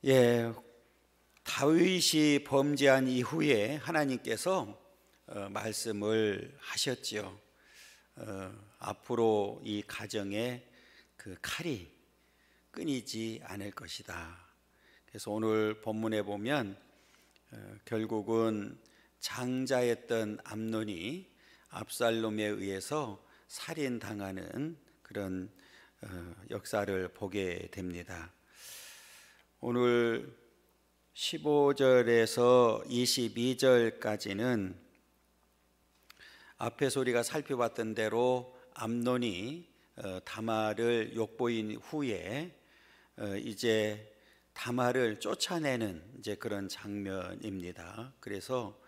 예, 다윗이 범죄한 이후에 하나님께서 말씀을 하셨지요. 앞으로 이 가정에 그 칼이 끊이지 않을 것이다. 그래서 오늘 본문에 보면 결국은 장자였던 암논이 압살롬에 의해서 살인당하는 그런 역사를 보게 됩니다. 오늘 15절에서 22절까지는 앞에서 우리가 살펴봤던 대로 암논이 다말을 욕보인 후에 이제 다말을 쫓아내는 이제 그런 장면입니다. 그래서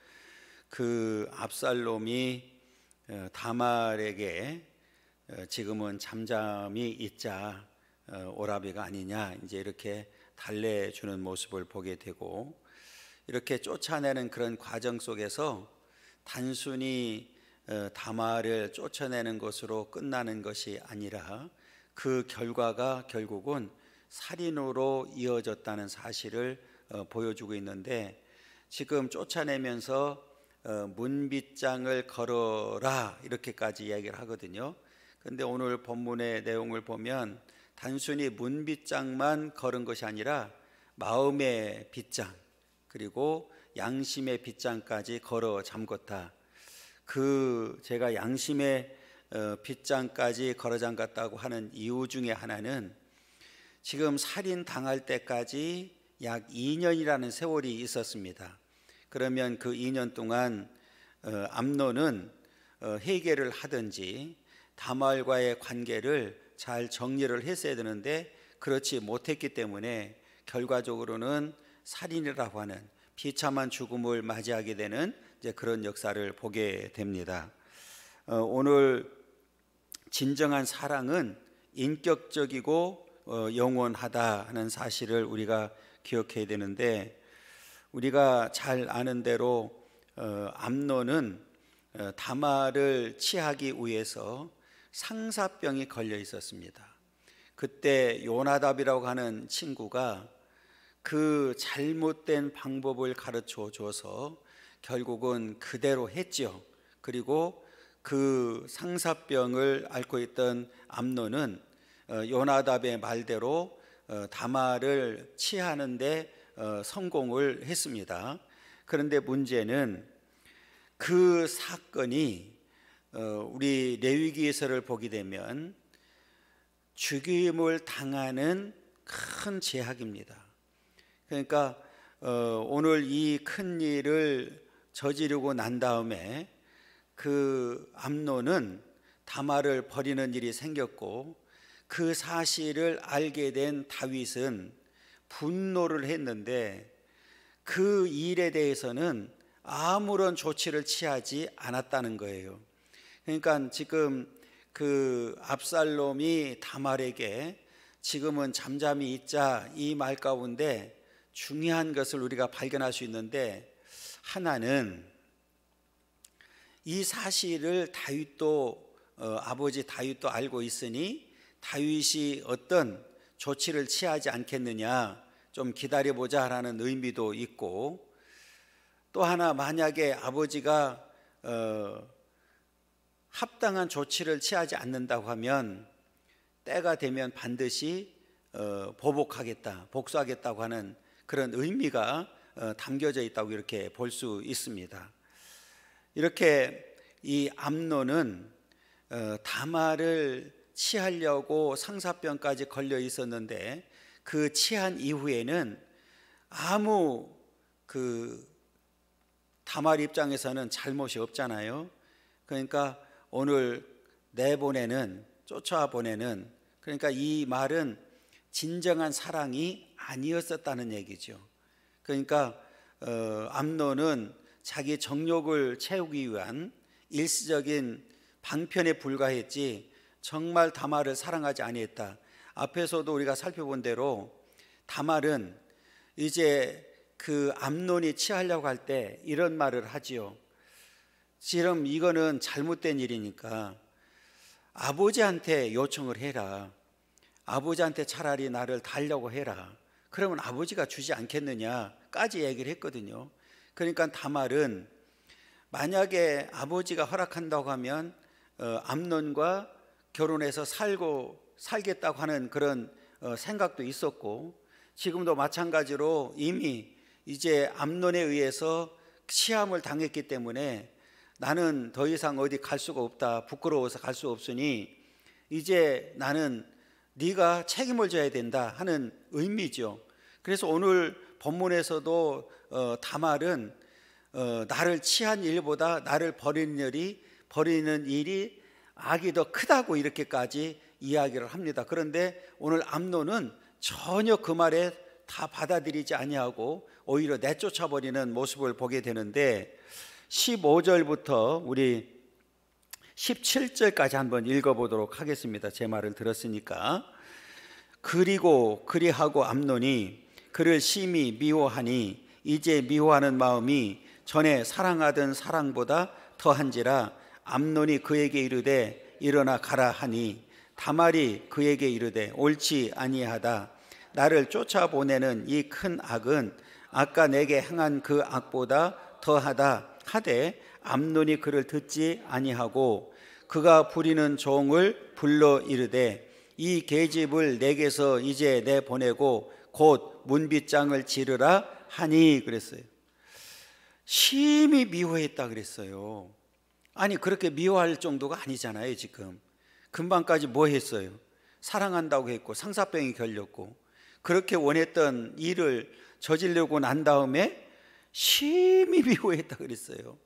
그 압살롬이 다말에게 지금은 잠잠히 있자, 오라비가 아니냐, 이제 이렇게 달래주는 모습을 보게 되고, 이렇게 쫓아내는 그런 과정 속에서 단순히 다말을 쫓아내는 것으로 끝나는 것이 아니라 그 결과가 결국은 살인으로 이어졌다는 사실을 보여주고 있는데, 지금 쫓아내면서 문빗장을 걸어라 이렇게까지 이야기를 하거든요. 근데 오늘 본문의 내용을 보면 단순히 문빗장만 걸은 것이 아니라 마음의 빗장 그리고 양심의 빗장까지 걸어 잠궜다. 제가 양심의 빗장까지 걸어 잠갔다고 하는 이유 중에 하나는 지금 살인 당할 때까지 약 2년이라는 세월이 있었습니다. 그러면 그 2년 동안 암논은 회개를 하든지 다말과의 관계를 잘 정리를 했어야 되는데 그렇지 못했기 때문에 결과적으로는 살인이라고 하는 비참한 죽음을 맞이하게 되는 이제 그런 역사를 보게 됩니다. 오늘 진정한 사랑은 인격적이고 영원하다 하는 사실을 우리가 기억해야 되는데, 우리가 잘 아는 대로 암논은 다말을 취하기 위해서 상사병이 걸려 있었습니다. 그때 요나답이라고 하는 친구가 그 잘못된 방법을 가르쳐 줘서 결국은 그대로 했죠. 그리고 그 상사병을 앓고 있던 암논은 요나답의 말대로 다말을 취하는데 성공을 했습니다. 그런데 문제는 그 사건이 우리 레위기에서를 보게 되면 죽임을 당하는 큰 제약입니다. 그러니까 오늘 이 큰 일을 저지르고 난 다음에 그 암논은 다말을 버리는 일이 생겼고, 그 사실을 알게 된 다윗은 분노를 했는데 그 일에 대해서는 아무런 조치를 취하지 않았다는 거예요. 그러니까 지금 그 압살롬이 다말에게 지금은 잠잠히 있자 이 말 가운데 중요한 것을 우리가 발견할 수 있는데, 하나는 이 사실을 아버지 다윗도 알고 있으니 다윗이 어떤 조치를 취하지 않겠느냐, 좀 기다려보자 라는 의미도 있고, 또 하나 만약에 아버지가 합당한 조치를 취하지 않는다고 하면 때가 되면 반드시 복수하겠다고 하는 그런 의미가 담겨져 있다고 이렇게 볼 수 있습니다. 이렇게 이 암논은 다말을 취하려고 상사병까지 걸려 있었는데 그 취한 이후에는 아무 다말 입장에서는 잘못이 없잖아요. 그러니까 오늘 쫓아보내는, 그러니까 이 말은 진정한 사랑이 아니었었다는 얘기죠. 그러니까 암논은 자기 정욕을 채우기 위한 일시적인 방편에 불과했지 정말 다말을 사랑하지 아니했다. 앞에서도 우리가 살펴본 대로 다말은 이제 그 암논이 취하려고 할 때 이런 말을 하지요. 지금 이거는 잘못된 일이니까 아버지한테 요청을 해라. 아버지한테 차라리 나를 달라고 해라. 그러면 아버지가 주지 않겠느냐까지 얘기를 했거든요. 그러니까 다말은 만약에 아버지가 허락한다고 하면 암논과 결혼해서 살겠다고 하는 그런 생각도 있었고, 지금도 마찬가지로 이미 이제 암논에 의해서 시함을 당했기 때문에 나는 더 이상 어디 갈 수가 없다, 부끄러워서 갈 수 없으니 이제 나는 네가 책임을 져야 된다 하는 의미죠. 그래서 오늘 본문에서도 다말은 나를 취한 일보다 나를 버리는 일이 악이 더 크다고 이렇게까지 이야기를 합니다. 그런데 오늘 암논은 전혀 그 말에 다 받아들이지 아니하고 오히려 내쫓아버리는 모습을 보게 되는데, 15절부터 우리 17절까지 한번 읽어보도록 하겠습니다. 제 말을 들었으니까. 그리고 그리하고 암논이 그를 심히 미워하니 이제 미워하는 마음이 전에 사랑하던 사랑보다 더한지라. 암논이 그에게 이르되 일어나 가라 하니 다말이 그에게 이르되 옳지 아니하다. 나를 쫓아보내는 이 큰 악은 아까 내게 행한 그 악보다 더하다 하되 암논이 그를 듣지 아니하고 그가 부리는 종을 불러 이르되 이 계집을 내게서 이제 내보내고 곧 문빗장을 지르라 하니 그랬어요. 심히 미워했다 그랬어요. 아니 그렇게 미워할 정도가 아니잖아요. 지금 금방까지 뭐 했어요? 사랑한다고 했고 상사병이 걸렸고 그렇게 원했던 일을 저지르고 난 다음에 심히 미워했다 그랬어요.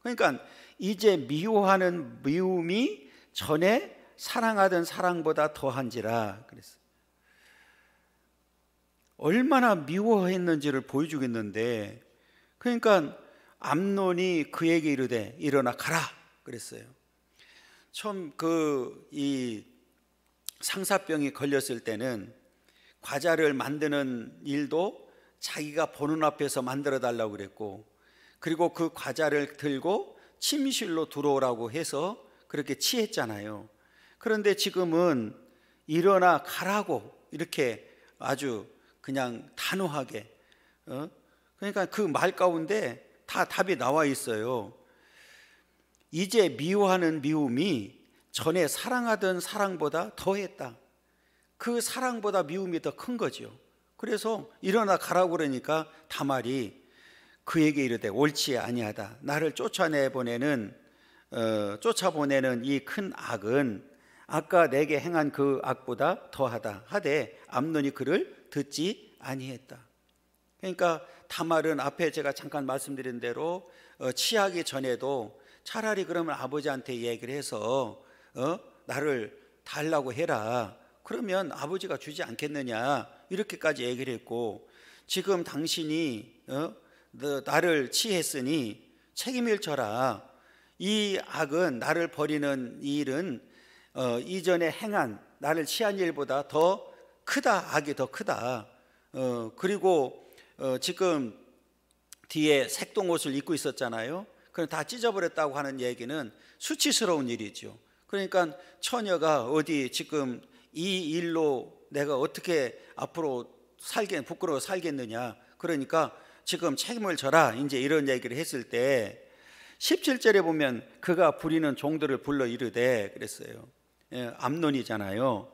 그러니까 이제 미워하는 미움이 전에 사랑하던 사랑보다 더한지라 그랬어요. 얼마나 미워했는지를 보여주겠는데, 그러니까 암논이 그에게 이르되 일어나 가라 그랬어요. 처음 이 상사병이 걸렸을 때는 과자를 만드는 일도 자기가 보는 앞에서 만들어 달라고 그랬고, 그리고 그 과자를 들고 침실로 들어오라고 해서 그렇게 취했잖아요. 그런데 지금은 일어나 가라고 이렇게 아주 그냥 단호하게, 그러니까 그 말 가운데 다 답이 나와 있어요. 이제 미워하는 미움이 전에 사랑하던 사랑보다 더했다. 그 사랑보다 미움이 더 큰 거죠. 그래서 일어나 가라고 그러니까 다말이 그에게 이르되 옳지 아니하다. 나를 쫓아보내는 이 큰 악은 아까 내게 행한 그 악보다 더하다 하되 암논이 그를 듣지 아니했다. 그러니까 다말은 앞에 제가 잠깐 말씀드린 대로 취하기 전에도 차라리 그러면 아버지한테 얘기를 해서 나를 달라고 해라. 그러면 아버지가 주지 않겠느냐 이렇게까지 얘기를 했고, 지금 당신이 나를 취했으니 책임을 져라. 이 악은, 나를 버리는 일은 이전에 행한 나를 취한 일보다 더 크다. 악이 더 크다. 그리고 지금 뒤에 색동옷을 입고 있었잖아요. 그럼 다 찢어버렸다고 하는 얘기는 수치스러운 일이죠. 그러니까 처녀가 어디 지금 이 일로 내가 어떻게 앞으로 부끄러워 살겠느냐. 그러니까 지금 책임을 져라. 이제 이런 얘기를 했을 때 17절에 보면 그가 부리는 종들을 불러 이르되 그랬어요. 암논이잖아요.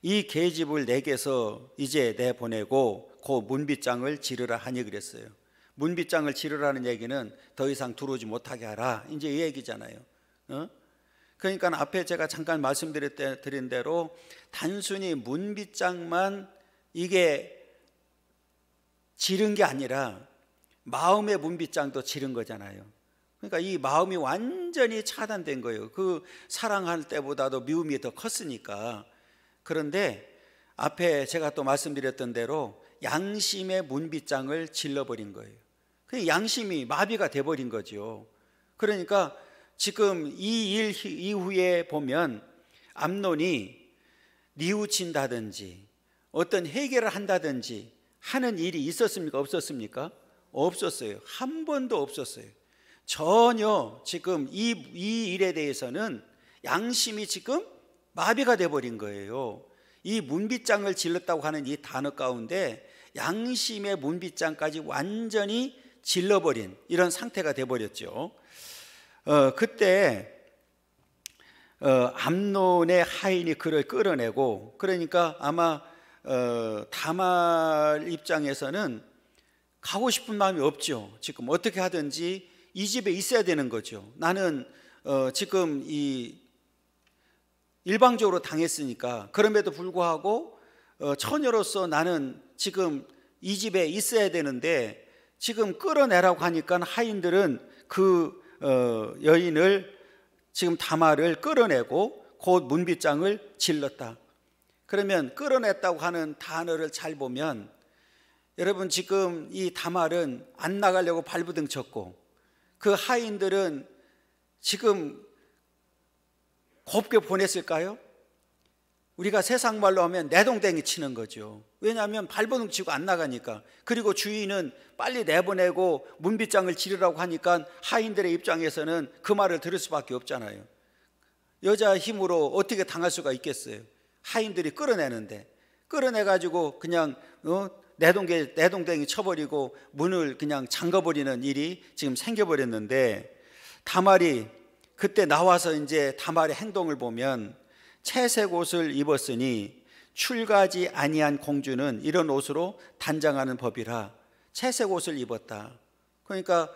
이 계집을 내게서 이제 내보내고 그 문빗장을 지르라 하니 그랬어요. 문빗장을 지르라는 얘기는 더 이상 들어오지 못하게 하라. 이제 이 얘기잖아요. 그러니까 앞에 제가 잠깐 말씀드린 대로 단순히 문빗장만 이게 지른 게 아니라 마음의 문빗장도 지른 거잖아요. 그러니까 이 마음이 완전히 차단된 거예요. 그 사랑할 때보다도 미움이 더 컸으니까. 그런데 앞에 제가 또 말씀드렸던 대로 양심의 문빗장을 질러버린 거예요. 그 양심이 마비가 돼버린 거죠. 그러니까 지금 이 일 이후에 보면 암논이 뉘우친다든지 어떤 해결을 한다든지 하는 일이 있었습니까? 없었습니까? 없었어요. 한 번도 없었어요. 전혀 지금 이 일에 대해서는 양심이 지금 마비가 돼버린 거예요. 이 문빗장을 질렀다고 하는 이 단어 가운데 양심의 문빗장까지 완전히 질러버린 이런 상태가 돼버렸죠. 그때 암논의 하인이 그를 끌어내고, 그러니까 아마 다말 입장에서는 가고 싶은 마음이 없죠. 지금 어떻게 하든지 이 집에 있어야 되는 거죠. 나는 지금 이 일방적으로 당했으니까, 그럼에도 불구하고 처녀로서 나는 지금 이 집에 있어야 되는데 지금 끌어내라고 하니까 하인들은 그 여인을, 지금 다말을 끌어내고 곧 문빗장을 질렀다. 그러면 끌어냈다고 하는 단어를 잘 보면, 여러분 지금 이 다말은 안 나가려고 발부둥 쳤고, 그 하인들은 지금 곱게 보냈을까요? 우리가 세상 말로 하면 내동댕이 치는 거죠. 왜냐하면 발버둥 치고 안 나가니까. 그리고 주인은 빨리 내보내고 문빗장을 지르라고 하니까 하인들의 입장에서는 그 말을 들을 수밖에 없잖아요. 여자 힘으로 어떻게 당할 수가 있겠어요? 하인들이 끌어내는데, 끌어내가지고 그냥 내동댕이 쳐버리고 문을 그냥 잠가버리는 일이 지금 생겨버렸는데, 다말이 그때 나와서 이제 다말의 행동을 보면, 채색 옷을 입었으니 출가하지 아니한 공주는 이런 옷으로 단장하는 법이라. 채색 옷을 입었다. 그러니까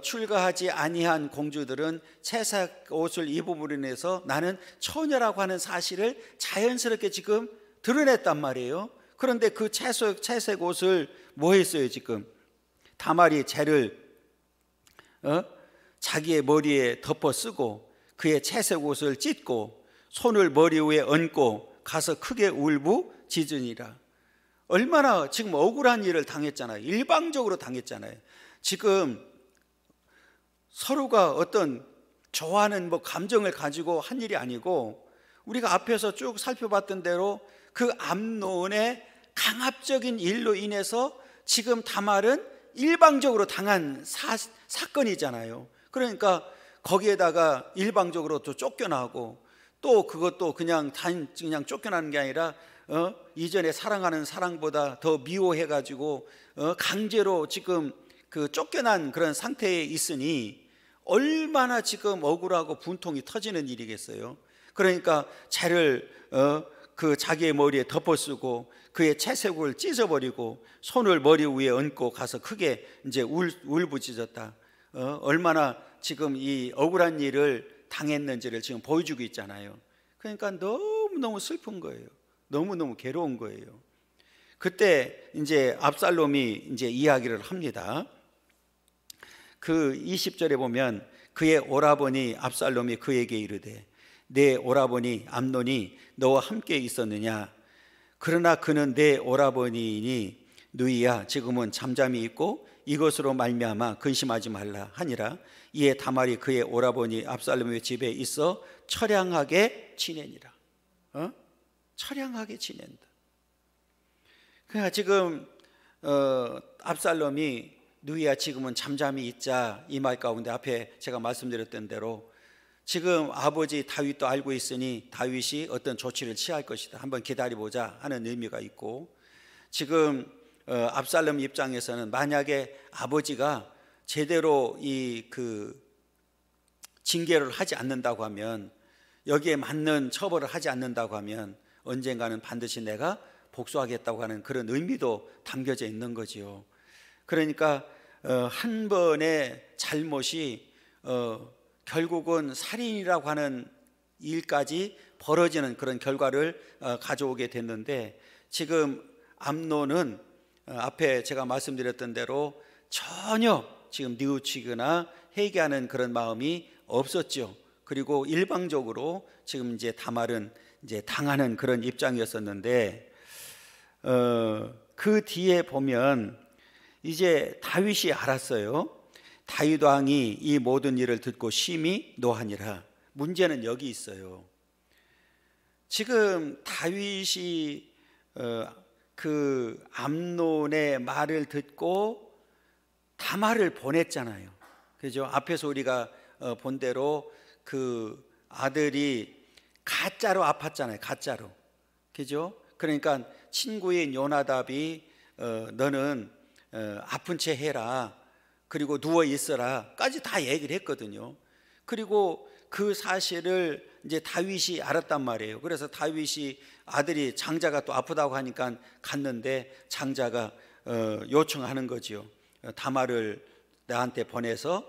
출가하지 아니한 공주들은 채색 옷을 입음으로 인해서 나는 처녀라고 하는 사실을 자연스럽게 지금 드러냈단 말이에요. 그런데 그 채색 옷을 뭐 했어요? 지금 다말이 재를 자기의 머리에 덮어 쓰고 그의 채색 옷을 찢고 손을 머리 위에 얹고 가서 크게 울부짖으니라. 얼마나 지금 억울한 일을 당했잖아요. 일방적으로 당했잖아요. 지금 서로가 어떤 좋아하는 감정을 가지고 한 일이 아니고, 우리가 앞에서 쭉 살펴봤던 대로 그 암논의 강압적인 일로 인해서 지금 다말은 일방적으로 당한 사건이잖아요. 그러니까 거기에다가 일방적으로 또 쫓겨나고, 또 그것도 그냥 쫓겨나는 게 아니라 이전에 사랑하는 사랑보다 더 미워해가지고 강제로 지금 그 쫓겨난 그런 상태에 있으니 얼마나 지금 억울하고 분통이 터지는 일이겠어요. 그러니까 재를 그 자기의 머리에 덮어쓰고 그의 채색을 찢어버리고 손을 머리 위에 얹고 가서 크게 이제 울부짖었다. 얼마나 지금 이 억울한 일을 당했는지를 지금 보여주고 있잖아요. 그러니까 너무너무 슬픈 거예요. 너무너무 괴로운 거예요. 그때 이제 압살롬이 이제 이야기를 합니다. 그 20절에 보면 그의 오라버니 압살롬이 그에게 이르되 내 오라버니 암논이 너와 함께 있었느냐? 그러나 그는 내 오라버니이니 누이야 지금은 잠잠히 있고 이것으로 말미암아 근심하지 말라 하니라. 이에 다말이 그의 오라버니 압살롬의 집에 있어 처량하게 지내니라. 처량하게 지낸다. 그러니까 지금 압살롬이 누이야 지금은 잠잠히 있자 이 말 가운데 앞에 제가 말씀드렸던 대로 지금 아버지 다윗도 알고 있으니 다윗이 어떤 조치를 취할 것이다. 한번 기다려보자 하는 의미가 있고, 지금 압살롬 입장에서는 만약에 아버지가 제대로 그 징계를 하지 않는다고 하면, 여기에 맞는 처벌을 하지 않는다고 하면 언젠가는 반드시 내가 복수하겠다고 하는 그런 의미도 담겨져 있는 거지요. 그러니까 한 번의 잘못이 결국은 살인이라고 하는 일까지 벌어지는 그런 결과를 가져오게 됐는데, 지금 암논은 앞에 제가 말씀드렸던 대로 전혀 지금 뉘우치거나 회개하는 그런 마음이 없었죠. 그리고 일방적으로 지금 이제 다말은 이제 당하는 그런 입장이었었는데, 그 뒤에 보면 이제 다윗이 알았어요. 다윗 왕이 이 모든 일을 듣고 심히 노하니라. 문제는 여기 있어요. 지금 다윗이 그 암논의 말을 듣고 다말을 보냈잖아요. 그죠? 앞에서 우리가 본 대로 그 아들이 가짜로 아팠잖아요. 가짜로. 그죠? 그러니까 친구인 요나답이 너는 아픈 채 해라, 그리고 누워 있어라까지 다 얘기를 했거든요. 그리고 그 사실을 이제 다윗이 알았단 말이에요. 그래서 다윗이 아들이 장자가 또 아프다고 하니까 갔는데 장자가 요청하는 거지요. 다말을 나한테 보내서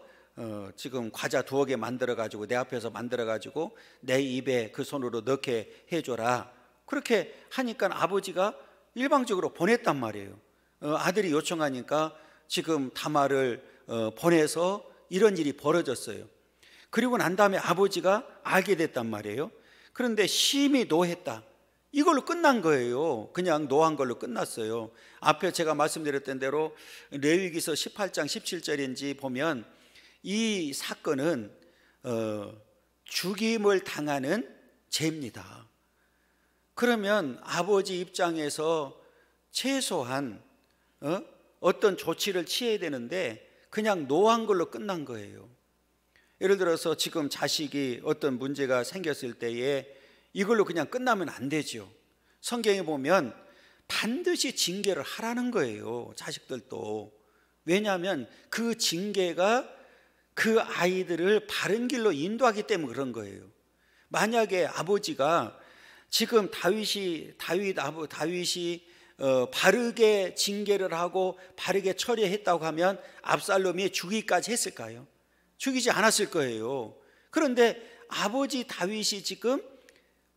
지금 과자 2개 만들어 가지고 내 앞에서 만들어 가지고 내 입에 그 손으로 넣게 해줘라. 그렇게 하니까 아버지가 일방적으로 보냈단 말이에요. 아들이 요청하니까 지금 다말을 보내서 이런 일이 벌어졌어요. 그리고 난 다음에 아버지가 알게 됐단 말이에요. 그런데 심히 노했다. 이걸로 끝난 거예요. 그냥 노한 걸로 끝났어요. 앞에 제가 말씀드렸던 대로 레위기서 18장 17절인지 보면 이 사건은 죽임을 당하는 죄입니다. 그러면 아버지 입장에서 최소한 어떤 조치를 취해야 되는데 그냥 노한 걸로 끝난 거예요. 예를 들어서 지금 자식이 어떤 문제가 생겼을 때에 이걸로 그냥 끝나면 안 되죠. 성경에 보면 반드시 징계를 하라는 거예요. 자식들도. 왜냐하면 그 징계가 그 아이들을 바른 길로 인도하기 때문에 그런 거예요. 만약에 아버지가 지금 다윗이 바르게 징계를 하고 바르게 처리했다고 하면 압살롬이 죽이기까지 했을까요? 죽이지 않았을 거예요. 그런데 아버지 다윗이 지금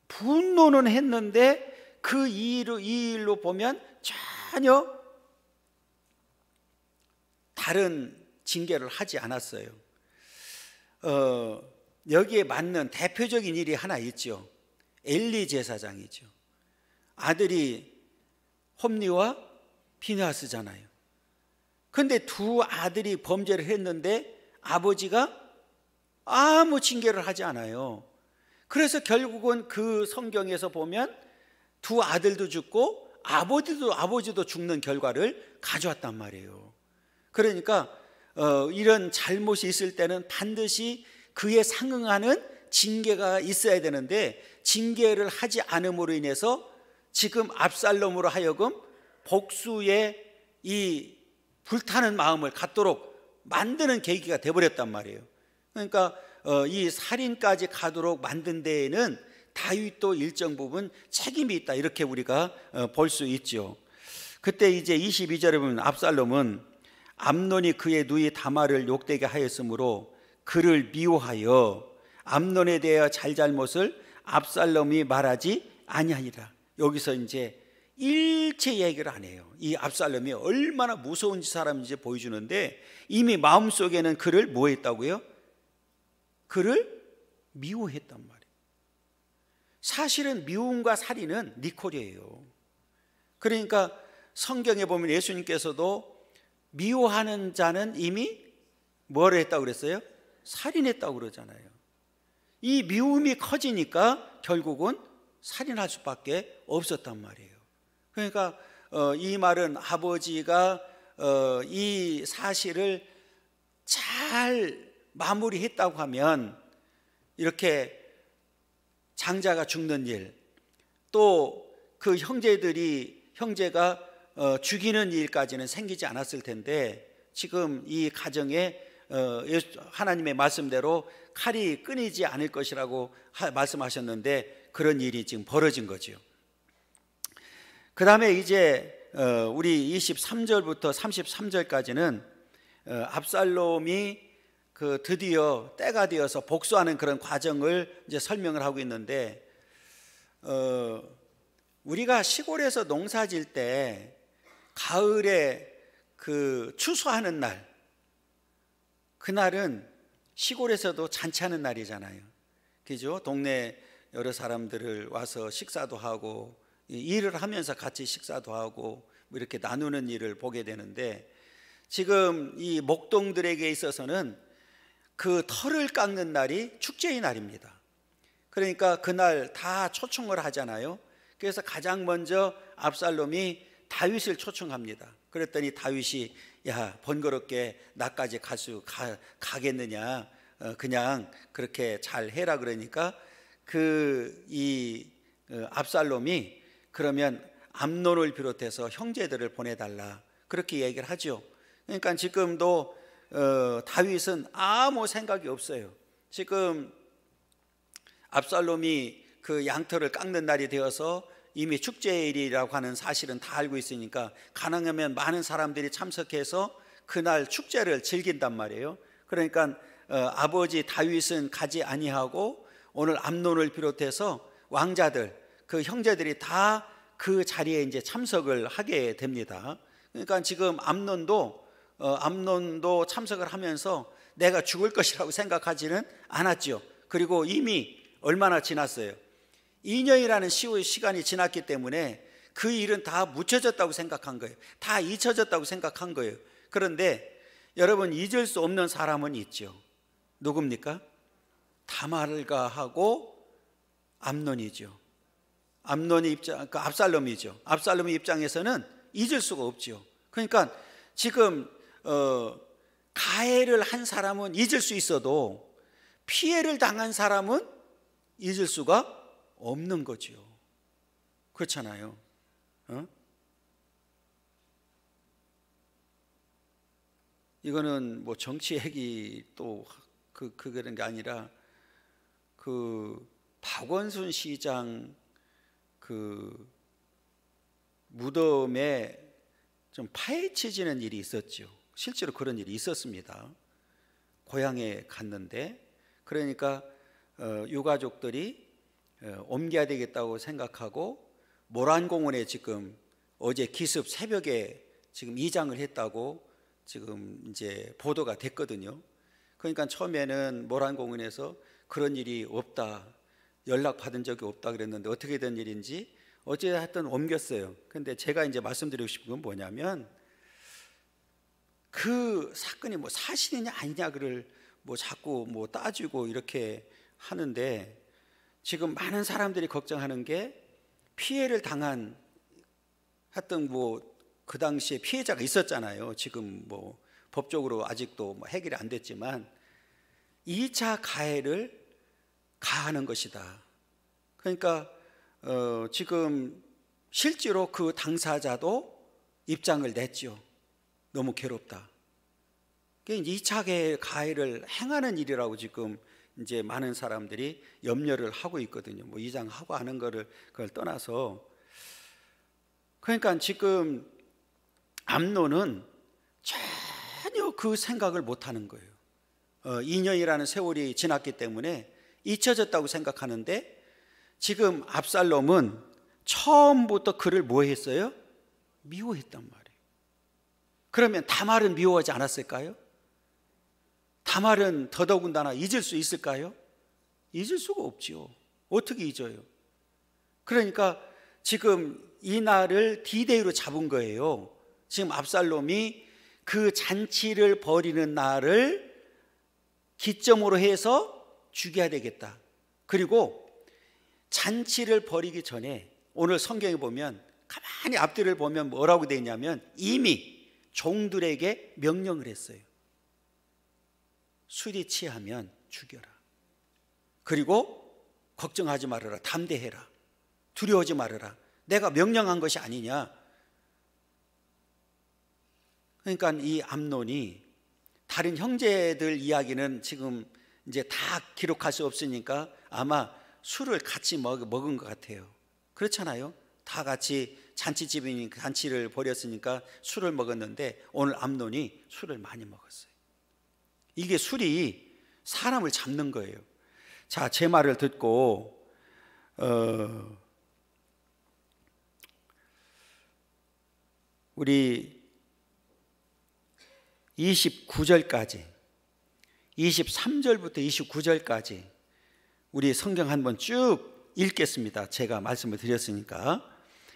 분노는 했는데 그 이 일로 보면 전혀 다른 징계를 하지 않았어요. 여기에 맞는 대표적인 일이 하나 있죠. 엘리 제사장이죠. 아들이 홈리와 비느하스잖아요. 그런데 2 아들이 범죄를 했는데 아버지가 아무 징계를 하지 않아요. 그래서 결국은 그 성경에서 보면 2 아들도 죽고 아버지도 죽는 결과를 가져왔단 말이에요. 그러니까 이런 잘못이 있을 때는 반드시 그에 상응하는 징계가 있어야 되는데 징계를 하지 않음으로 인해서 지금 압살롬으로 하여금 복수의 이 불타는 마음을 갖도록 만드는 계기가 되어버렸단 말이에요. 그러니까 이 살인까지 가도록 만든 데에는 다윗도 일정 부분 책임이 있다, 이렇게 우리가 볼 수 있죠. 그때 이제 22절에 보면 압살롬은 암논이 그의 누이 다말을 욕되게 하였으므로 그를 미워하여 암논에 대하여 잘잘못을 압살롬이 말하지 아니하니라. 여기서 이제 일체 얘기를 안 해요. 이 압살롬이 얼마나 무서운 사람인지 보여주는데 이미 마음속에는 그를 뭐 했다고요? 그를 미워했단 말이에요. 사실은 미움과 살인은 니콜이에요. 그러니까 성경에 보면 예수님께서도 미워하는 자는 이미 뭐를 했다고 그랬어요? 살인했다고 그러잖아요. 이 미움이 커지니까 결국은 살인할 수밖에 없었단 말이에요. 그러니까 이 말은 아버지가 이 사실을 잘 마무리했다고 하면 이렇게 장자가 죽는 일, 또 그 형제가 죽이는 일까지는 생기지 않았을 텐데 지금 이 가정에 하나님의 말씀대로 칼이 끊이지 않을 것이라고 말씀하셨는데 그런 일이 지금 벌어진 거죠. 그 다음에 이제 우리 23절부터 33절까지는 압살롬이 그 드디어 때가 되어서 복수하는 그런 과정을 이제 설명을 하고 있는데, 우리가 시골에서 농사질 때 가을에 그 추수하는 날, 그날은 시골에서도 잔치하는 날이잖아요. 그죠? 동네 여러 사람들을 와서 식사도 하고 일을 하면서 같이 식사도 하고 뭐 이렇게 나누는 일을 보게 되는데, 지금 이 목동들에게 있어서는 그 털을 깎는 날이 축제의 날입니다. 그러니까 그날 다 초청을 하잖아요. 그래서 가장 먼저 압살롬이 다윗을 초청합니다. 그랬더니 다윗이 야, 번거롭게 나까지 가겠느냐, 그냥 그렇게 잘 해라. 그러니까 압살롬이 그러면 암논을 비롯해서 형제들을 보내달라 그렇게 얘기를 하죠. 그러니까 지금도 다윗은 아무 생각이 없어요. 지금 압살롬이 그 양털을 깎는 날이 되어서 이미 축제일이라고 하는 사실은 다 알고 있으니까 가능하면 많은 사람들이 참석해서 그날 축제를 즐긴단 말이에요. 그러니까 아버지 다윗은 가지 아니하고 오늘 암논을 비롯해서 왕자들 그 형제들이 다 그 자리에 이제 참석을 하게 됩니다. 그러니까 지금 암논도 참석을 하면서 내가 죽을 것이라고 생각하지는 않았죠. 그리고 이미 얼마나 지났어요? 2년이라는 시간이 지났기 때문에 그 일은 다 묻혀졌다고 생각한 거예요. 다 잊혀졌다고 생각한 거예요. 그런데 여러분, 잊을 수 없는 사람은 있죠. 누굽니까? 다말가하고 암논이죠. 압살롬이죠. 압살롬의 입장에서는 잊을 수가 없죠. 그러니까 지금 가해를 한 사람은 잊을 수 있어도 피해를 당한 사람은 잊을 수가 없는 거죠. 그렇잖아요. 이거는 뭐 정치 얘기 또 그런 게 아니라 그 박원순 시장 그 무덤에 좀 파헤쳐지는 일이 있었죠. 실제로 그런 일이 있었습니다. 고향에 갔는데 그러니까 유가족들이 옮겨야 되겠다고 생각하고 모란공원에 지금 어제 기습 새벽에 지금 이장을 했다고 지금 이제 보도가 됐거든요. 그러니까 처음에는 모란공원에서 그런 일이 없다, 연락 받은 적이 없다 그랬는데 어떻게 된 일인지 어찌됐든 옮겼어요. 근데 제가 이제 말씀드리고 싶은 건 뭐냐면 그 사건이 뭐 사실이냐 아니냐를 뭐 자꾸 뭐 따지고 이렇게 하는데 지금 많은 사람들이 걱정하는 게 피해를 당한 하여튼 뭐 그 당시에 피해자가 있었잖아요. 지금 뭐 법적으로 아직도 뭐 해결이 안 됐지만 2차 가해를 가하는 것이다. 그러니까 지금 실제로 그 당사자도 입장을 냈죠. 너무 괴롭다. 2차 가해를 행하는 일이라고 지금 이제 많은 사람들이 염려를 하고 있거든요. 뭐 이장하고 하는 그걸 떠나서 그러니까 지금 암논은 전혀 그 생각을 못 하는 거예요. 2년이라는 세월이 지났기 때문에 잊혀졌다고 생각하는데 지금 압살롬은 처음부터 그를 뭐 했어요? 미워했단 말이에요. 그러면 다말은 미워하지 않았을까요? 다말은 더더군다나 잊을 수 있을까요? 잊을 수가 없죠. 어떻게 잊어요? 그러니까 지금 이 날을 D-Day로 잡은 거예요. 지금 압살롬이 그 잔치를 벌이는 날을 기점으로 해서 죽여야 되겠다. 그리고 잔치를 벌이기 전에 오늘 성경에 보면 가만히 앞뒤를 보면 뭐라고 되어 있냐면 이미 종들에게 명령을 했어요. 술이 취하면 죽여라. 그리고 걱정하지 말아라. 담대해라. 두려워하지 말아라. 내가 명령한 것이 아니냐. 그러니까 이 암논이 다른 형제들 이야기는 지금 이제 다 기록할 수 없으니까 아마 술을 같이 먹은 것 같아요. 그렇잖아요. 다 같이 잔치집이니까 잔치를 벌였으니까 술을 먹었는데 오늘 암논이 술을 많이 먹었어요. 이게 술이 사람을 잡는 거예요. 자, 제 말을 듣고 우리 29절까지 23절부터 29절까지 우리 성경 한번 쭉 읽겠습니다. 제가 말씀을 드렸으니까.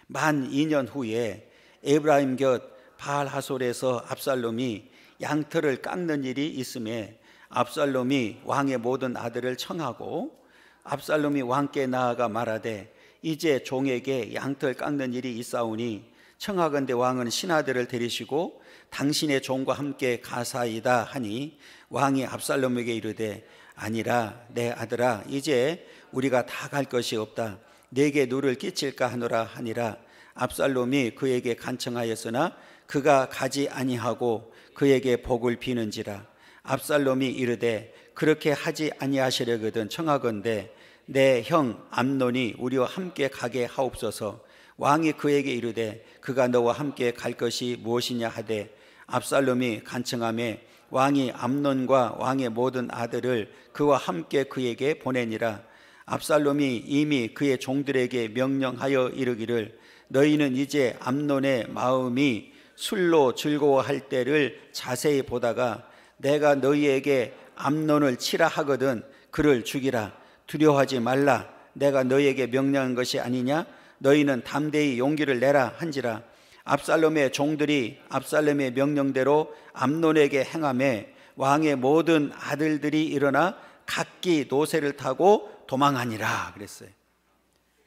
만 2년 후에 에브라임 곁 바알하솔에서 압살롬이 양털을 깎는 일이 있음에 압살롬이 왕의 모든 아들을 청하고 압살롬이 왕께 나아가 말하되 이제 종에게 양털 깎는 일이 있사오니 청하건대 왕은 신하들을 데리시고 당신의 종과 함께 가사이다 하니 왕이 압살롬에게 이르되 아니라 내 아들아 이제 우리가 다 갈 것이 없다. 내게 누를 끼칠까 하노라 하니라. 압살롬이 그에게 간청하였으나 그가 가지 아니하고 그에게 복을 비는지라. 압살롬이 이르되 그렇게 하지 아니하시려거든 청하건대 내 형 암논이 우리와 함께 가게 하옵소서. 왕이 그에게 이르되 그가 너와 함께 갈 것이 무엇이냐 하되 압살롬이 간청하매 왕이 암논과 왕의 모든 아들을 그와 함께 그에게 보내니라. 압살롬이 이미 그의 종들에게 명령하여 이르기를 너희는 이제 암논의 마음이 술로 즐거워할 때를 자세히 보다가 내가 너희에게 암논을 치라 하거든 그를 죽이라. 두려워하지 말라. 내가 너희에게 명령한 것이 아니냐. 너희는 담대히 용기를 내라 한지라. 압살롬의 종들이 압살롬의 명령대로 암논에게 행하매 왕의 모든 아들들이 일어나 각기 노새를 타고 도망하니라 그랬어요.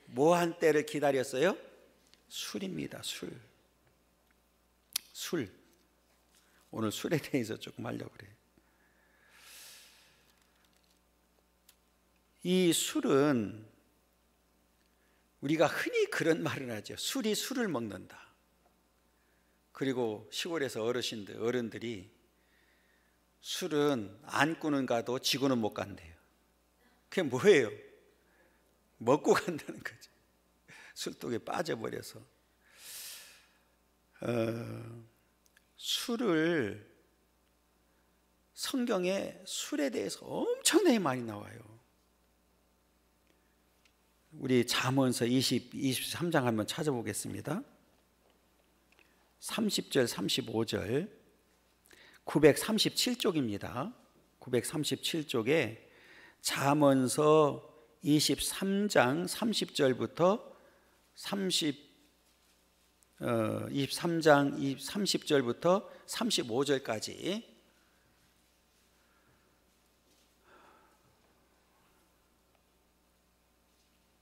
뭐 한 때를 기다렸어요? 술입니다. 술. 오늘 술에 대해서 조금 하려고 그래요. 이 술은 우리가 흔히 그런 말을 하죠. 술이 술을 먹는다. 그리고 시골에서 어른들이 술은 안고는 가도 지고는 못 간대요. 그게 뭐예요? 먹고 간다는 거죠. 술독에 빠져버려서. 술을 성경에 술에 대해서 엄청나게 많이 나와요. 우리 잠언서 23장 한번 찾아보겠습니다. 30절 35절 937쪽입니다. 937쪽에 잠언서 23장 30절부터 23장 30절부터 35절까지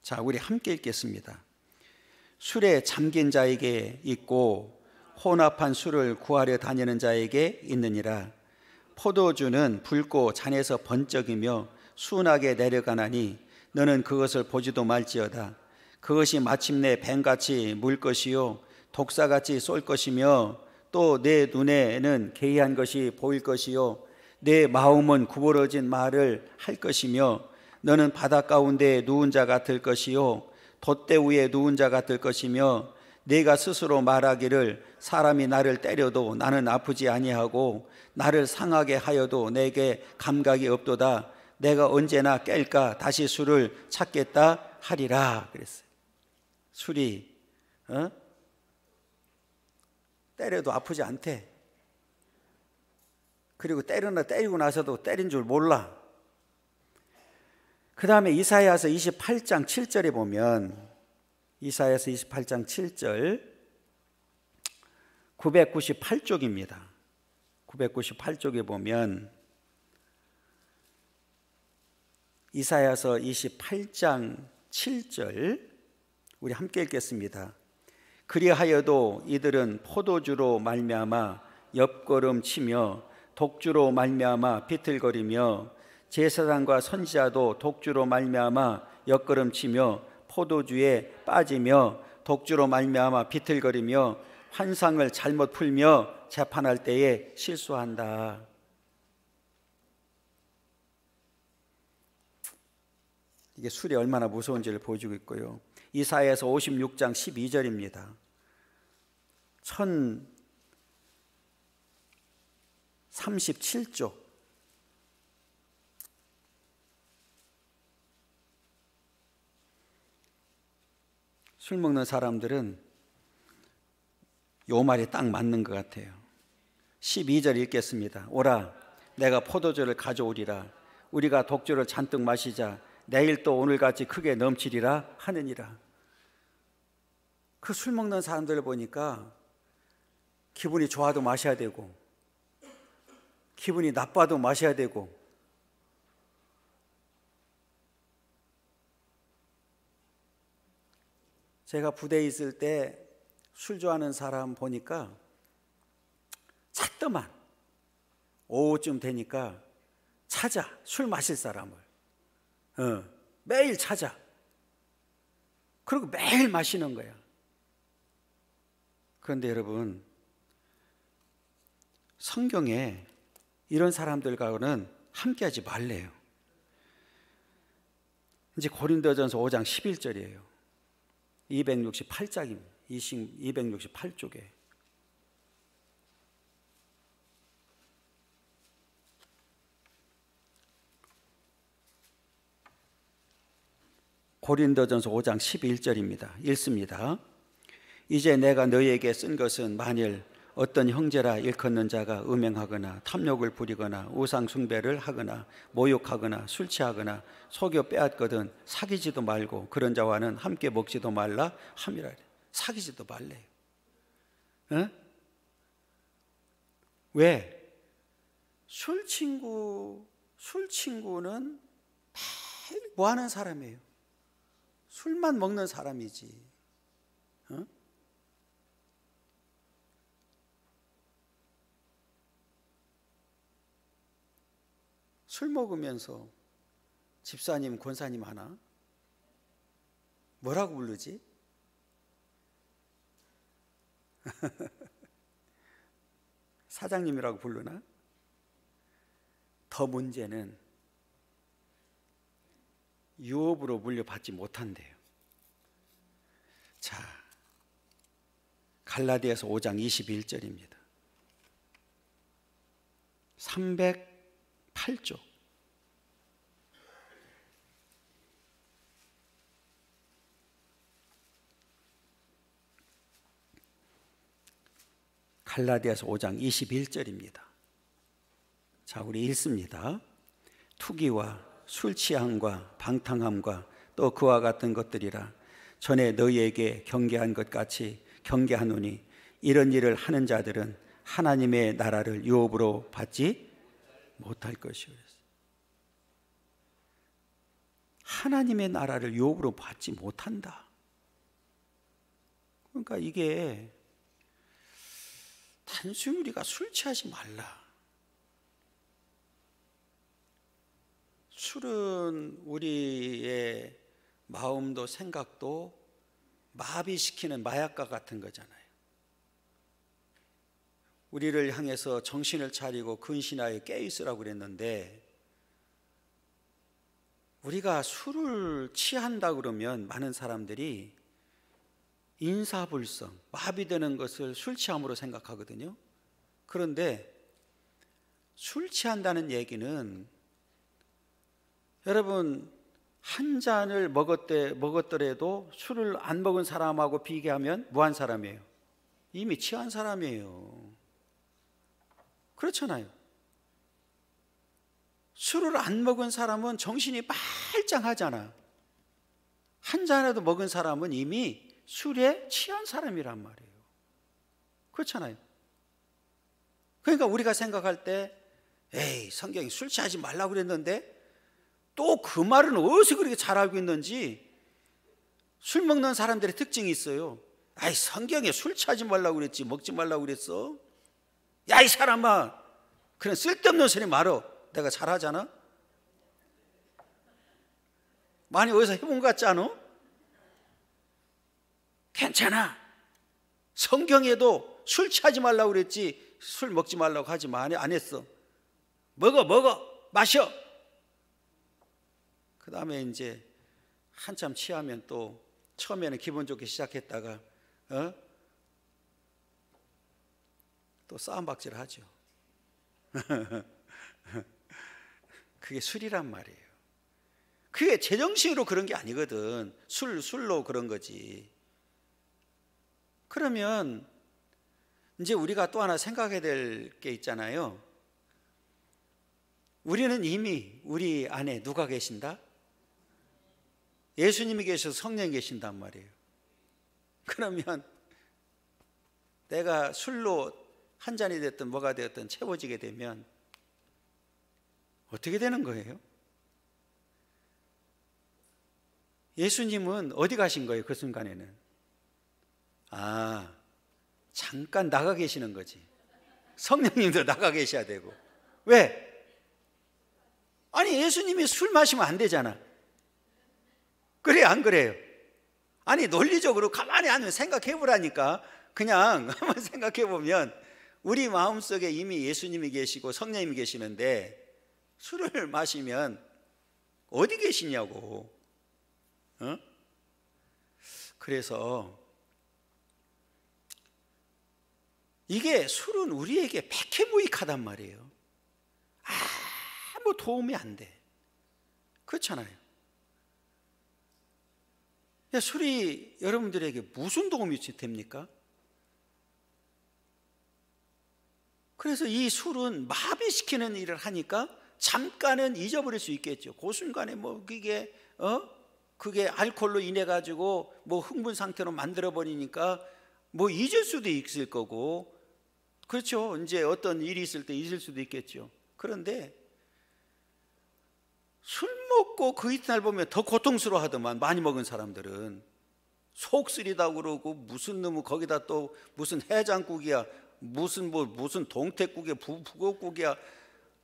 자, 우리 함께 읽겠습니다. 술에 잠긴 자에게 있고 혼합한 술을 구하려 다니는 자에게 있느니라. 포도주는 붉고 잔에서 번쩍이며 순하게 내려가나니 너는 그것을 보지도 말지어다. 그것이 마침내 뱀같이 물 것이요 독사같이 쏠 것이며 또 내 눈에는 개의한 것이 보일 것이요 내 마음은 구부러진 말을 할 것이며 너는 바다 가운데 누운 자 같을 것이요 돛대 위에 누운 자 같을 것이며 내가 스스로 말하기를 사람이 나를 때려도 나는 아프지 아니하고 나를 상하게 하여도 내게 감각이 없도다. 내가 언제나 깰까 다시 술을 찾겠다 하리라 그랬어요. 술이 때려도 아프지 않대. 그리고 때리고 나서도 때린 줄 몰라. 그 다음에 이사야서 28장 7절에 보면 이사야서 28장 7절 998쪽입니다. 998쪽에 보면 이사야서 28장 7절 우리 함께 읽겠습니다. 그리하여도 이들은 포도주로 말미암아 옆걸음 치며 독주로 말미암아 비틀거리며 제사장과 선지자도 독주로 말미암아 옆걸음 치며 포도주에 빠지며 독주로 말미암아 비틀거리며 환상을 잘못 풀며 재판할 때에 실수한다. 이게 술이 얼마나 무서운지를 보여주고 있고요. 이사야서 56장 12절입니다. 1037쪽 술 먹는 사람들은 요 말이 딱 맞는 것 같아요. 12절 읽겠습니다. 오라 내가 포도주를 가져오리라. 우리가 독주를 잔뜩 마시자. 내일 또 오늘같이 크게 넘치리라 하느니라. 그 술 먹는 사람들을 보니까 기분이 좋아도 마셔야 되고 기분이 나빠도 마셔야 되고 제가 부대에 있을 때 술 좋아하는 사람 보니까 찾더만 오후쯤 되니까 찾아 술 마실 사람을 매일 찾아. 그리고 매일 마시는 거야. 그런데 여러분, 성경에 이런 사람들과는 함께하지 말래요. 이제 고린도전서 5장 11절이에요. 268장입니다. 268쪽에. 고린도전서 5장 11절입니다. 읽습니다. 이제 내가 너희에게 쓴 것은 만일 어떤 형제라 일컫는 자가 음행하거나 탐욕을 부리거나 우상 숭배를 하거나 모욕하거나 술 취하거나 속여 빼앗거든 사귀지도 말고 그런 자와는 함께 먹지도 말라 함이라. 사귀지도 말래요. 어? 왜? 술 친구는 매일 뭐 하는 사람이에요? 술만 먹는 사람이지. 어? 술 먹으면서 집사님, 권사님 하나? 뭐라고 부르지? 사장님이라고 부르나? 더 문제는 유업으로 물려받지 못한대요. 자, 갈라디아서 5장 21절입니다. 308쪽. 갈라디아서 5장 21절입니다. 자, 우리 읽습니다. 투기와 술 취함과 방탕함과 또 그와 같은 것들이라 전에 너희에게 경계한 것 같이 경계하노니 이런 일을 하는 자들은 하나님의 나라를 유업으로 받지 못할 것이요. 하나님의 나라를 유업으로 받지 못한다. 그러니까 이게 단순히 우리가 술 취하지 말라. 술은 우리의 마음도 생각도 마비시키는 마약과 같은 거잖아요. 우리를 향해서 정신을 차리고 근신하여 깨어있으라고 그랬는데, 우리가 술을 취한다 그러면 많은 사람들이 인사불성, 마비되는 것을 술 취함으로 생각하거든요. 그런데 술 취한다는 얘기는 여러분, 한 잔을 먹었더라도 술을 안 먹은 사람하고 비교하면 뭐한 사람이에요? 이미 취한 사람이에요. 그렇잖아요. 술을 안 먹은 사람은 정신이 말짱하잖아. 한 잔이라도 먹은 사람은 이미 술에 취한 사람이란 말이에요. 그렇잖아요. 그러니까 우리가 생각할 때 에이, 성경이 술 취하지 말라고 그랬는데 또 그 말은 어디서 그렇게 잘 알고 있는지. 술 먹는 사람들의 특징이 있어요. 아이, 성경에 술 취하지 말라고 그랬지 먹지 말라고 그랬어? 야, 이 사람아, 그냥 쓸데없는 소리 말어. 내가 잘하잖아. 많이 어디서 해본 것 같지 않아? 괜찮아. 성경에도 술 취하지 말라고 그랬지 술 먹지 말라고 하지 마. 안 했어. 먹어 마셔. 그 다음에 이제 한참 취하면 또 처음에는 기분 좋게 시작했다가 또 싸움박질 하죠. 그게 술이란 말이에요. 그게 제정신으로 그런 게 아니거든. 술로 그런 거지. 그러면 이제 우리가 또 하나 생각해야 될 게 있잖아요. 우리는 이미 우리 안에 누가 계신다? 예수님이 계셔서 성령이 계신단 말이에요. 그러면 내가 술로 한 잔이 됐든 뭐가 되었든 채워지게 되면 어떻게 되는 거예요? 예수님은 어디 가신 거예요? 그 순간에는 잠깐 나가 계시는 거지. 성령님도 나가 계셔야 되고. 왜? 아니, 예수님이 술 마시면 안 되잖아. 그래요, 안 그래요? 아니, 논리적으로 가만히 앉으면 생각해 보라니까. 그냥 한번 생각해 보면 우리 마음속에 이미 예수님이 계시고 성령님이 계시는데 술을 마시면 어디 계시냐고. 그래서 이게 술은 우리에게 백해무익하단 말이에요. 아무 도움이 안 돼. 그렇잖아요. 술이 여러분들에게 무슨 도움이 됩니까? 그래서 이 술은 마비시키는 일을 하니까 잠깐은 잊어버릴 수 있겠죠. 그 순간에 뭐 그게 알코올로 인해 가지고 뭐 흥분 상태로 만들어 버리니까 뭐 잊을 수도 있을 거고, 그렇죠. 이제 어떤 일이 있을 때 잊을 수도 있겠죠. 그런데 술 먹고 그 이튿날 보면 더 고통스러워 하더만. 많이 먹은 사람들은 속 쓰리다고 그러고, 무슨 놈은 거기다 또 무슨 해장국이야, 무슨 동태국이야, 북엇국이야.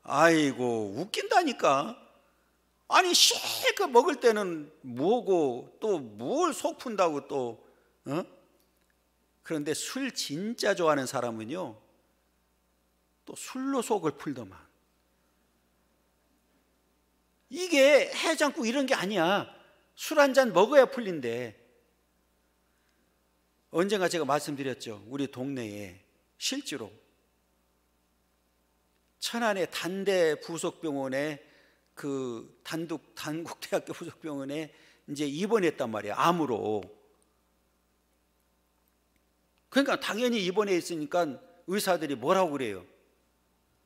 아이고 웃긴다니까. 아니 실컷 먹을 때는 뭐고 또 뭘 속 푼다고 또 그런데 술 진짜 좋아하는 사람은요 또 술로 속을 풀더만. 이게 해장국 이런 게 아니야. 술 한 잔 먹어야 풀린대. 언젠가 제가 말씀드렸죠. 우리 동네에 실제로 천안의 단대 부속병원에 그 단국대학교 부속병원에 이제 입원했단 말이야. 암으로. 그러니까 당연히 입원해 있으니까 의사들이 뭐라고 그래요?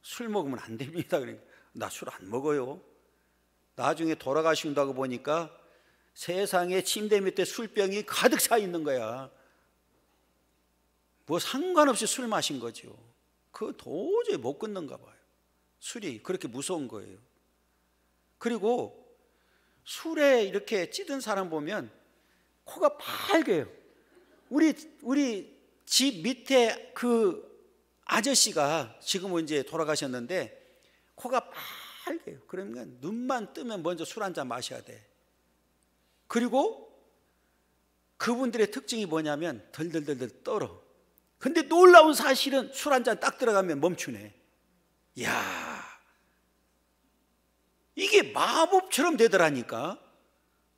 술 먹으면 안 됩니다. 그러니까 나 술 안 먹어요. 나중에 돌아가신다고 보니까 세상에 침대 밑에 술병이 가득 차 있는 거야. 뭐 상관없이 술 마신 거죠. 그거 도저히 못 끊는가 봐요. 술이 그렇게 무서운 거예요. 그리고 술에 이렇게 찌든 사람 보면 코가 빨개요. 우리 집 밑에 그 아저씨가 지금은 이제 돌아가셨는데 코가 빨개요. 그러면 눈만 뜨면 먼저 술 한 잔 마셔야 돼. 그리고 그분들의 특징이 뭐냐면 덜덜덜덜 떨어. 근데 놀라운 사실은 술 한 잔 딱 들어가면 멈추네. 이야, 이게 마법처럼 되더라니까.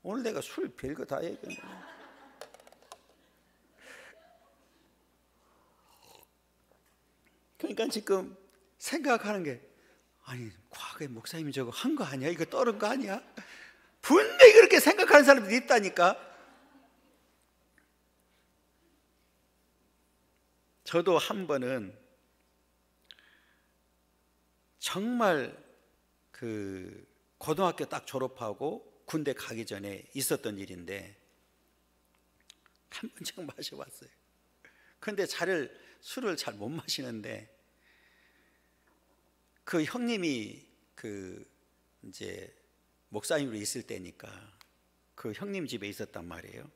오늘 내가 술 별거 다 얘기했네. 그러니까 지금 생각하는 게, 아니 과거에 목사님이 저거 한 거 아니야? 이거 떨은 거 아니야? 분명히 그렇게 생각하는 사람들이 있다니까. 저도 한 번은 정말 그 고등학교 딱 졸업하고 군대 가기 전에 있었던 일인데 한 번쯤 마셔봤어요. 그런데 술을 잘 못 마시는데 그 형님이 그 이제 목사님으로 있을 때니까 그 형님 집에 있었단 말이에요.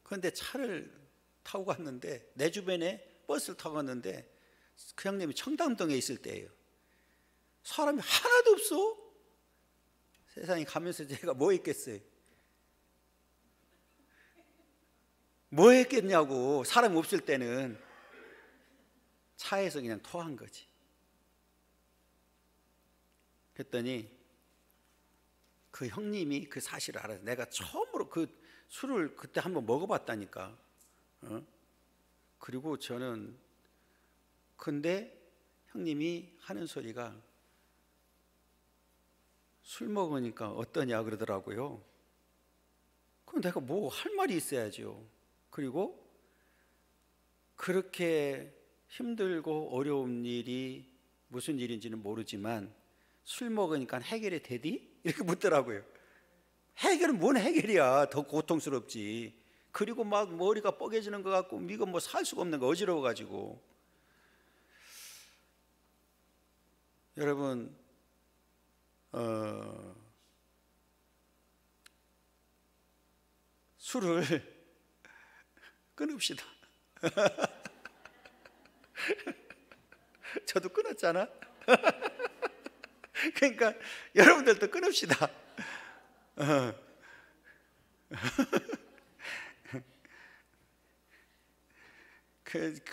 그런데 차를 타고 갔는데 내 주변에 버스를 타고 갔는데 그 형님이 청담동에 있을 때예요. 사람이 하나도 없어. 세상에 가면서 제가 뭐 했겠어요? 뭐 했겠냐고. 사람이 없을 때는 차에서 그냥 토한 거지. 그랬더니 그 형님이 그 사실을 알아서, 내가 처음으로 그 술을 그때 한번 먹어봤다니까. 그리고 저는, 근데 형님이 하는 소리가 술 먹으니까 어떠냐 그러더라고요. 그럼 내가 뭐 할 말이 있어야죠. 그리고 그렇게 힘들고 어려운 일이 무슨 일인지는 모르지만 술 먹으니까 해결이 되디? 이렇게 묻더라고요. 해결은 뭔 해결이야. 더 고통스럽지. 그리고 막 머리가 뻐개지는 것 같고 이거 뭐 살 수가 없는 거 어지러워가지고. 여러분 술을 끊읍시다. 저도 끊었잖아. 그러니까 여러분들도 끊읍시다.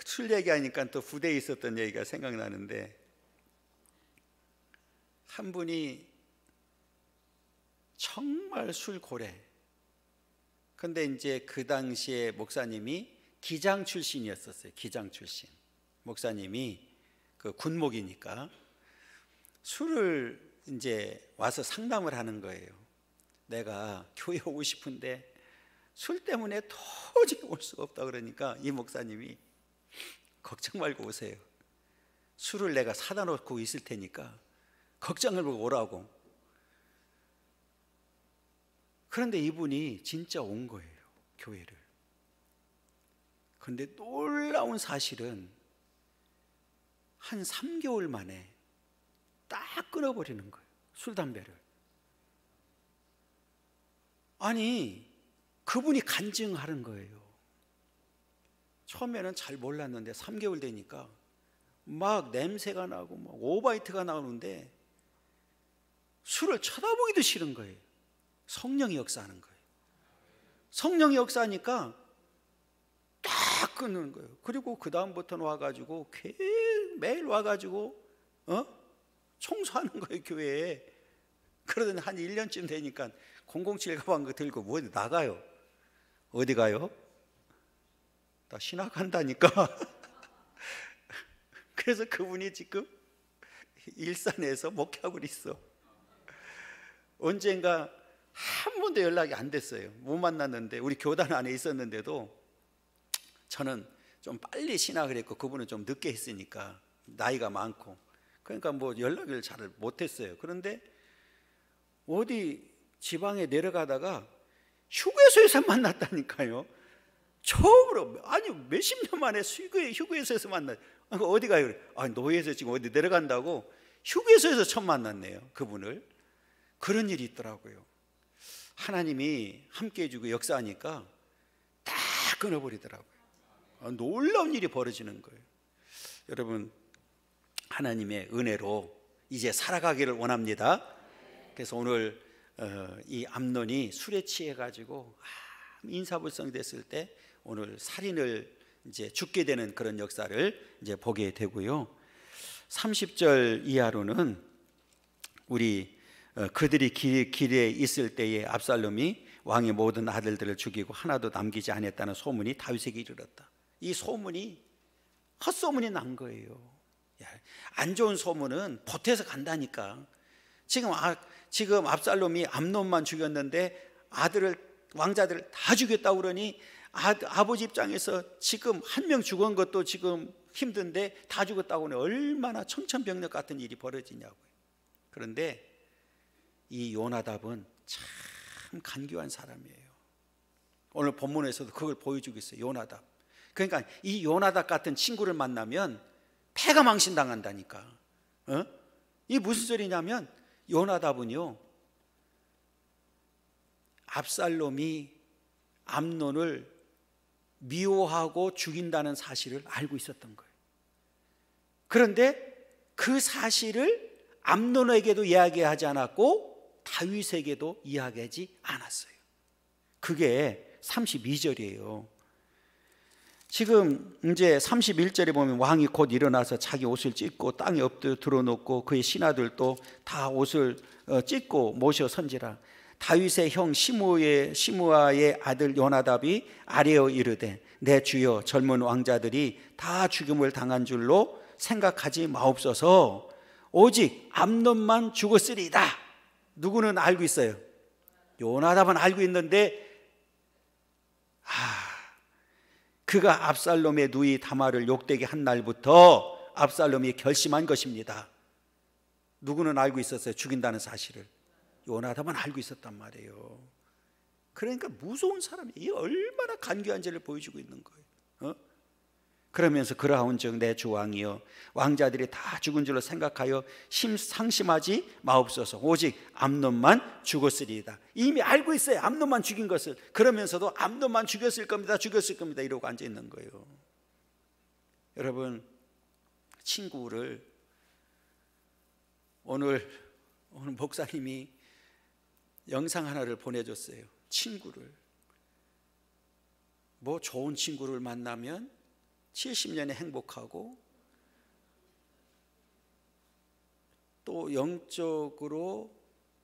술 얘기하니까 또 부대에 있었던 얘기가 생각나는데, 한 분이 정말 술고래. 근데 이제 그 당시에 목사님이 기장 출신이었었어요. 기장 출신. 목사님이 그 군목이니까 술을 이제 와서 상담을 하는 거예요. 내가 교회 오고 싶은데 술 때문에 도저히 올 수가 없다. 그러니까 이 목사님이 걱정 말고 오세요. 술을 내가 사다 놓고 있을 테니까 걱정을 말고 오라고. 그런데 이분이 진짜 온 거예요, 교회를. 그런데 놀라운 사실은 한 3개월 만에 딱 끊어버리는 거예요, 술 담배를. 아니, 그분이 간증하는 거예요. 처음에는 잘 몰랐는데 3개월 되니까 막 냄새가 나고 막 오바이트가 나오는데 술을 쳐다보기도 싫은 거예요. 성령이 역사하는 거예요. 성령이 역사하니까 딱 끊는 거예요. 그리고 그 다음부터는 와가지고 매일 와가지고 청소하는 거예요, 교회에. 그러더니 한 1년쯤 되니까 007 가방 들고 뭐 어디 나가요. 어디 가요? 나 신학한다니까. 그래서 그분이 지금 일산에서 목회하고 있어. 언젠가 한 번도 연락이 안 됐어요. 못 만났는데, 우리 교단 안에 있었는데도 저는 좀 빨리 신학을 했고 그분은 좀 늦게 했으니까 나이가 많고, 그러니까 뭐 연락을 잘 못했어요. 그런데 어디 지방에 내려가다가 휴게소에서 만났다니까요. 처음으로. 아니, 몇십 년 만에 휴게소에서 만나요. 어디 가요? 그래. 노예에서 지금 어디 내려간다고. 휴게소에서 처음 만났네요, 그분을. 그런 일이 있더라고요. 하나님이 함께 해주고 역사하니까 딱 끊어버리더라고요. 놀라운 일이 벌어지는 거예요. 여러분, 하나님의 은혜로 이제 살아가기를 원합니다. 그래서 오늘 이 암논이 술에 취해가지고 인사불성이 됐을 때 오늘 살인을 이제 죽게 되는 그런 역사를 이제 보게 되고요. 30절 이하로는 우리 그들이 길에 있을 때에 압살롬이 왕의 모든 아들들을 죽이고 하나도 남기지 않았다는 소문이 다윗에게 이르렀다. 이 소문이 헛소문이 난 거예요. 안 좋은 소문은 보태서 간다니까. 지금 압살롬이 암논만 죽였는데 왕자들을 다 죽였다고 그러니 아버지 입장에서 지금 한 명 죽은 것도 지금 힘든데 다 죽었다고 하니 얼마나 청천벽력 같은 일이 벌어지냐고요. 그런데 이 요나답은 참 간교한 사람이에요. 오늘 본문에서도 그걸 보여주고 있어요, 요나답. 그러니까 이 요나답 같은 친구를 만나면 패가 망신당한다니까. 이게 무슨 소리냐면, 요나답은요, 압살롬이 암논을 미워하고 죽인다는 사실을 알고 있었던 거예요. 그런데 그 사실을 암논에게도 이야기하지 않았고 다윗에게도 이야기하지 않았어요. 그게 32절이에요. 지금 이제 31절에 보면 왕이 곧 일어나서 자기 옷을 찢고 땅에 엎드려 드러놓고 그의 신하들도 다 옷을 찢고 모셔 선지라. 다윗의 형 시므아의 아들 요나답이 아뢰어 이르되, 내 주여, 젊은 왕자들이 다 죽임을 당한 줄로 생각하지 마옵소서. 오직 암논만 죽었으리이다. 누구는 알고 있어요? 요나답은 알고 있는데 그가 압살롬의 누이 다말을 욕되게 한 날부터 압살롬이 결심한 것입니다. 누구는 알고 있었어요? 죽인다는 사실을. 요나답은 알고 있었단 말이에요. 그러니까 무서운 사람이 얼마나 간교한지를 보여주고 있는 거예요. 그러면서 그러하온즉 내 주 왕이여, 왕자들이 다 죽은 줄로 생각하여 상심하지 마옵소서. 오직 암논만 죽었으리이다. 이미 알고 있어요, 암논만 죽인 것을. 그러면서도 암논만 죽였을 겁니다 이러고 앉아 있는 거예요. 여러분, 친구를 오늘 목사님이 영상 하나를 보내줬어요. 친구를, 뭐 좋은 친구를 만나면 70년에 행복하고 또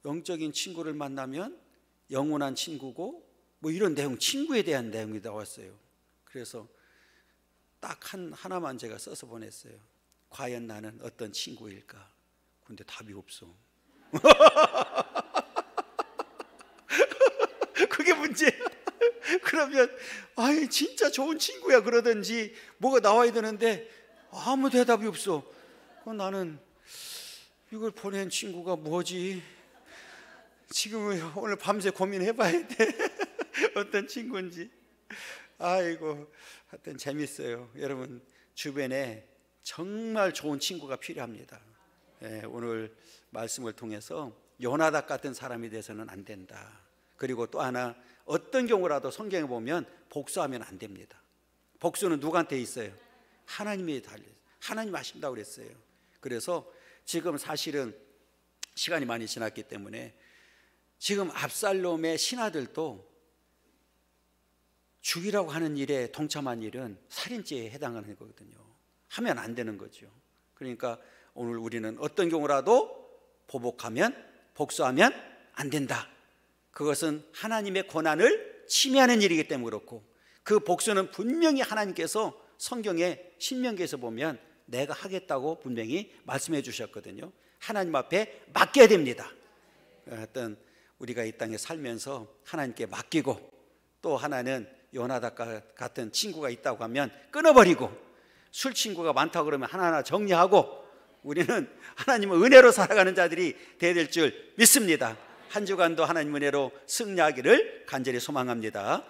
영적인 친구를 만나면 영원한 친구고 뭐 이런 내용, 친구에 대한 내용이 나왔어요. 그래서 딱 하나만 제가 써서 보냈어요. 과연 나는 어떤 친구일까? 근데 답이 없어. 그게 문제야. 그러면 아이 진짜 좋은 친구야 그러든지 뭐가 나와야 되는데 아무 대답이 없어. 그럼 나는 이걸 보낸 친구가 뭐지? 지금 오늘 밤새 고민해봐야 돼. 어떤 친구인지. 아이고, 하여튼 재밌어요. 여러분 주변에 정말 좋은 친구가 필요합니다. 오늘 말씀을 통해서 요나답 같은 사람이 돼서는 안 된다. 그리고 또 하나, 어떤 경우라도 성경에 보면 복수하면 안 됩니다. 복수는 누구한테 있어요? 하나님에 달려있어요. 하나님 하신다고 그랬어요. 그래서 지금 사실은 시간이 많이 지났기 때문에 지금 압살롬의 신하들도 죽이라고 하는 일에 동참한 일은 살인죄에 해당하는 거거든요. 하면 안 되는 거죠. 그러니까 오늘 우리는 어떤 경우라도 보복하면, 복수하면 안 된다. 그것은 하나님의 권한을 침해하는 일이기 때문에 그렇고, 그 복수는 분명히 하나님께서 성경에 신명기에서 보면 내가 하겠다고 분명히 말씀해 주셨거든요. 하나님 앞에 맡겨야 됩니다. 하여튼 우리가 이 땅에 살면서 하나님께 맡기고, 또 하나는 요나답 같은 친구가 있다고 하면 끊어버리고, 술 친구가 많다고 그러면 하나하나 정리하고, 우리는 하나님의 은혜로 살아가는 자들이 되어야 될 줄 믿습니다. 한 주간도 하나님 은혜로 승리하기를 간절히 소망합니다.